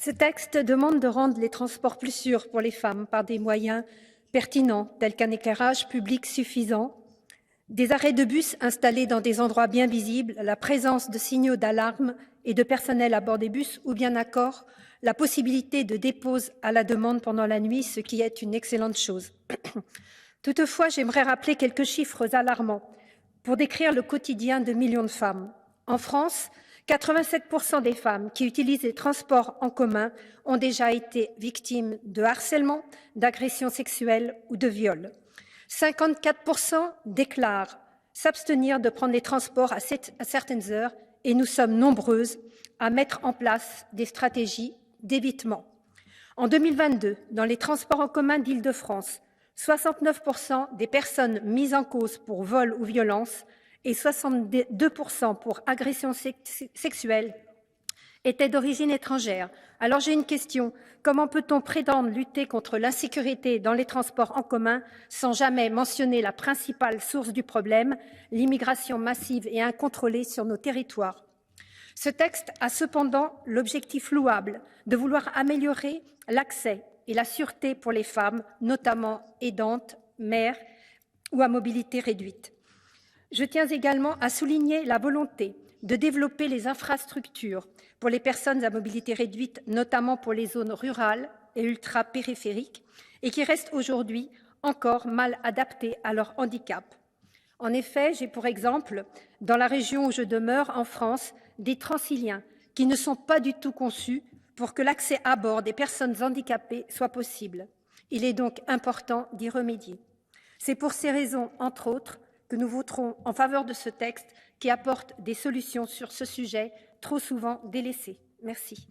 Ce texte demande de rendre les transports plus sûrs pour les femmes par des moyens pertinents tels qu'un éclairage public suffisant, des arrêts de bus installés dans des endroits bien visibles, la présence de signaux d'alarme et de personnel à bord des bus ou bien encore la possibilité de dépose à la demande pendant la nuit, ce qui est une excellente chose. Toutefois, j'aimerais rappeler quelques chiffres alarmants pour décrire le quotidien de millions de femmes. En France, 87% des femmes qui utilisent les transports en commun ont déjà été victimes de harcèlement, d'agressions sexuelles ou de viols. 54% déclarent s'abstenir de prendre les transports à certaines heures et nous sommes nombreuses à mettre en place des stratégies d'évitement. En 2022, dans les transports en commun d'Île-de-France, 69% des personnes mises en cause pour vol ou violence et 62% pour agression sexuelle étaient d'origine étrangère. Alors j'ai une question. Comment peut-on prétendre lutter contre l'insécurité dans les transports en commun sans jamais mentionner la principale source du problème, l'immigration massive et incontrôlée sur nos territoires? Ce texte a cependant l'objectif louable de vouloir améliorer l'accès et la sûreté pour les femmes, notamment aidantes, mères ou à mobilité réduite. Je tiens également à souligner la volonté de développer les infrastructures pour les personnes à mobilité réduite, notamment pour les zones rurales et ultra-périphériques, et qui restent aujourd'hui encore mal adaptées à leur handicap. En effet, j'ai pour exemple, dans la région où je demeure, en France, des Transiliens qui ne sont pas du tout conçus pour que l'accès à bord des personnes handicapées soit possible. Il est donc important d'y remédier. C'est pour ces raisons, entre autres, que nous voterons en faveur de ce texte qui apporte des solutions sur ce sujet trop souvent délaissé. Merci.